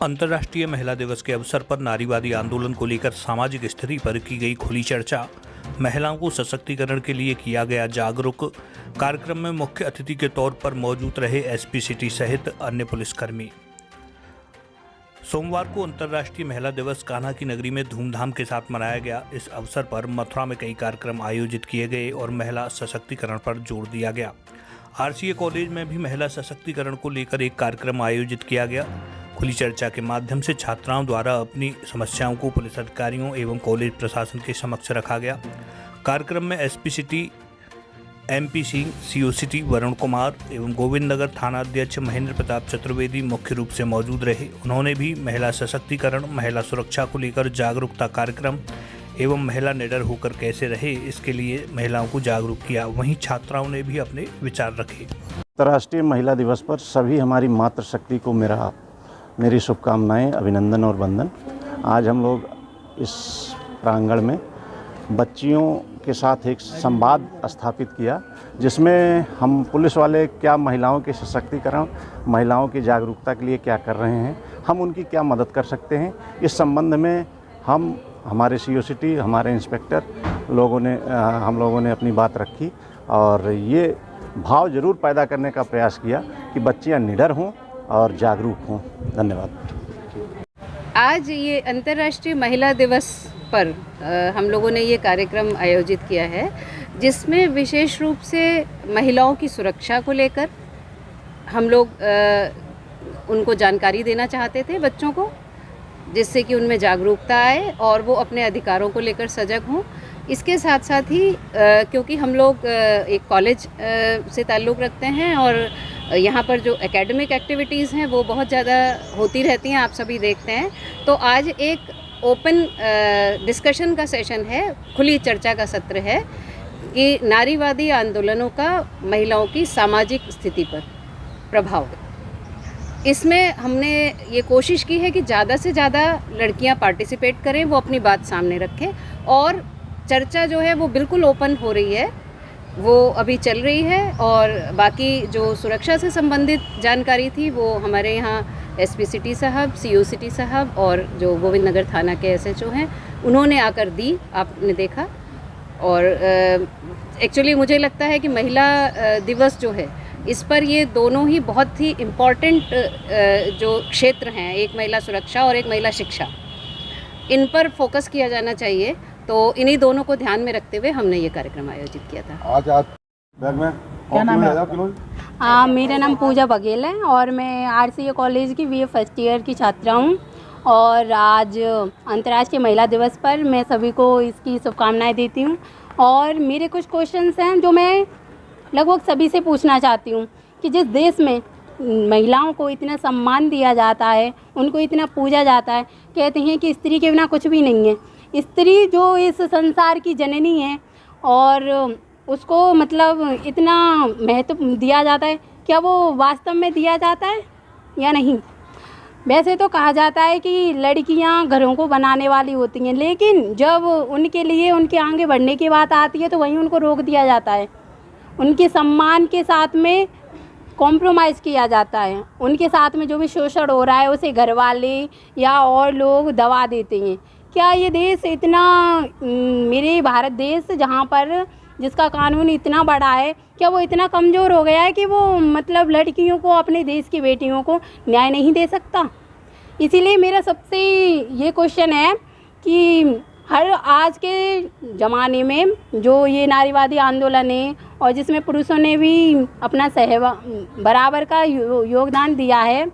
अंतर्राष्ट्रीय महिला दिवस के अवसर पर नारीवादी आंदोलन को लेकर सामाजिक स्थिति पर की गई खुली चर्चा, महिलाओं को सशक्तिकरण के लिए किया गया जागरूक। कार्यक्रम में मुख्य अतिथि के तौर पर मौजूद रहे एसपी सिटी सहित अन्य पुलिसकर्मी। सोमवार को अंतर्राष्ट्रीय महिला दिवस कान्हा की नगरी में धूमधाम के साथ मनाया गया। इस अवसर पर मथुरा में कई कार्यक्रम आयोजित किए गए और महिला सशक्तिकरण पर जोर दिया गया। आरसीए कॉलेज में भी महिला सशक्तिकरण को लेकर एक कार्यक्रम आयोजित किया गया। खुली चर्चा के माध्यम से छात्राओं द्वारा अपनी समस्याओं को पुलिस अधिकारियों एवं कॉलेज प्रशासन के समक्ष रखा गया। कार्यक्रम में SP city MP Singh, CO city Varun Kumar एवं गोविंद नगर थाना अध्यक्ष महेंद्र प्रताप चतुर्वेदी मुख्य रूप से मौजूद रहे। उन्होंने भी महिला सशक्तिकरण, महिला सुरक्षा को लेकर जागरूकता कार्यक्रम एवं महिला निडर होकर कैसे रहे, इसके लिए महिलाओं को जागरूक किया। वहीं छात्राओं ने भी अपने विचार रखे। अंतर्राष्ट्रीय महिला दिवस पर सभी हमारी मातृशक्ति को मेरी शुभकामनाएं, अभिनंदन और वंदन। आज हम लोग इस प्रांगण में बच्चियों के साथ एक संवाद स्थापित किया, जिसमें हम पुलिस वाले क्या महिलाओं के सशक्तिकरण, महिलाओं की जागरूकता के लिए क्या कर रहे हैं, हम उनकी क्या मदद कर सकते हैं, इस संबंध में हमारे सीओ सिटी, हमारे इंस्पेक्टर हम लोगों ने अपनी बात रखी और ये भाव जरूर पैदा करने का प्रयास किया कि बच्चियां निडर हों और जागरूक हों। धन्यवाद। आज ये अंतर्राष्ट्रीय महिला दिवस पर हम लोगों ने ये कार्यक्रम आयोजित किया है, जिसमें विशेष रूप से महिलाओं की सुरक्षा को लेकर हम लोग उनको जानकारी देना चाहते थे, बच्चों को, जिससे कि उनमें जागरूकता आए और वो अपने अधिकारों को लेकर सजग हों। इसके साथ साथ ही क्योंकि हम लोग एक कॉलेज से ताल्लुक़ रखते हैं और यहाँ पर जो एकेडमिक एक्टिविटीज़ हैं वो बहुत ज़्यादा होती रहती हैं, आप सभी देखते हैं, तो आज एक ओपन डिस्कशन का सेशन है, खुली चर्चा का सत्र है कि नारीवादी आंदोलनों का महिलाओं की सामाजिक स्थिति पर प्रभाव। इसमें हमने ये कोशिश की है कि ज़्यादा से ज़्यादा लड़कियाँ पार्टिसिपेट करें, वो अपनी बात सामने रखें और चर्चा जो है वो बिल्कुल ओपन हो रही है, वो अभी चल रही है। और बाकी जो सुरक्षा से संबंधित जानकारी थी वो हमारे यहाँ एसपी सिटी साहब, सीओ सिटी साहब और जो गोविंद नगर थाना के एसएचओ हैं, उन्होंने आकर दी, आपने देखा। और एक्चुअली मुझे लगता है कि महिला दिवस जो है, इस पर ये दोनों ही बहुत ही इम्पॉर्टेंट जो क्षेत्र हैं, एक महिला सुरक्षा और एक महिला शिक्षा, इन पर फोकस किया जाना चाहिए। तो इन्हीं दोनों को ध्यान में रखते हुए हमने ये कार्यक्रम आयोजित किया था। आज बैग में क्या नाम है? मेरा नाम पूजा बघेल है और मैं आरसीए कॉलेज की बीए फर्स्ट ईयर की छात्रा हूँ। और आज अंतर्राष्ट्रीय महिला दिवस पर मैं सभी को इसकी शुभकामनाएं देती हूँ। और मेरे कुछ क्वेश्चंस हैं जो मैं लगभग सभी से पूछना चाहती हूँ कि जिस देश में महिलाओं को इतना सम्मान दिया जाता है, उनको इतना पूजा जाता है, कहते हैं कि स्त्री के बिना कुछ भी नहीं है, स्त्री जो इस संसार की जननी है और उसको मतलब इतना महत्व दिया जाता है, क्या वो वास्तव में दिया जाता है या नहीं? वैसे तो कहा जाता है कि लड़कियां घरों को बनाने वाली होती हैं, लेकिन जब उनके लिए उनके आगे बढ़ने की बात आती है तो वहीं उनको रोक दिया जाता है, उनके सम्मान के साथ में कॉम्प्रोमाइज़ किया जाता है, उनके साथ में जो भी शोषण हो रहा है उसे घर वाले या और लोग दबा देते हैं। क्या ये देश इतना, मेरे भारत देश जहाँ पर जिसका कानून इतना बड़ा है, क्या वो इतना कमज़ोर हो गया है कि वो मतलब लड़कियों को, अपने देश की बेटियों को न्याय नहीं दे सकता? इसीलिए मेरा सबसे ये क्वेश्चन है कि हर आज के ज़माने में जो ये नारीवादी आंदोलन है और जिसमें पुरुषों ने भी अपना बराबर का योगदान दिया है,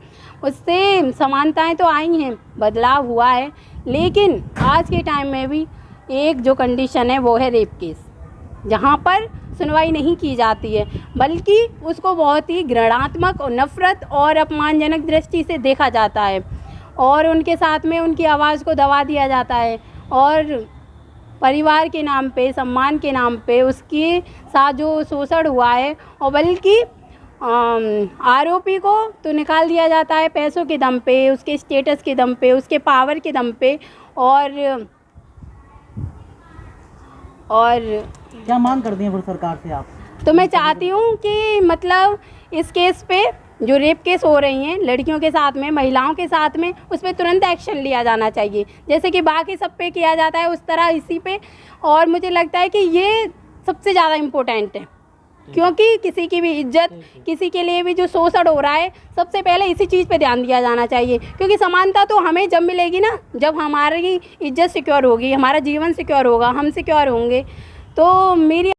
उससे समानताएं तो आई हैं, बदलाव हुआ है, लेकिन आज के टाइम में भी एक जो कंडीशन है वो है रेप केस, जहाँ पर सुनवाई नहीं की जाती है, बल्कि उसको बहुत ही घृणात्मक और नफ़रत और अपमानजनक दृष्टि से देखा जाता है और उनके साथ में उनकी आवाज़ को दबा दिया जाता है और परिवार के नाम पे, सम्मान के नाम पे उसके साथ जो शोषण हुआ है, और बल्कि आरोपी को तो निकाल दिया जाता है पैसों के दम पे, उसके स्टेटस के दम पे, उसके पावर के दम पे। और क्या मांग करती हैं सरकार से आप? तो मैं चाहती हूँ कि मतलब इस केस पे जो रेप केस हो रही हैं लड़कियों के साथ में, महिलाओं के साथ में, उस पर तुरंत एक्शन लिया जाना चाहिए, जैसे कि बाकी सब पे किया जाता है उस तरह इसी पे। और मुझे लगता है कि ये सबसे ज़्यादा इम्पोर्टेंट है, क्योंकि किसी की भी इज्जत, किसी के लिए भी जो शोषण हो रहा है, सबसे पहले इसी चीज़ पे ध्यान दिया जाना चाहिए। क्योंकि समानता तो हमें जब मिलेगी ना, जब हमारी इज्जत सिक्योर होगी, हमारा जीवन सिक्योर होगा, हम सिक्योर होंगे। तो मेरी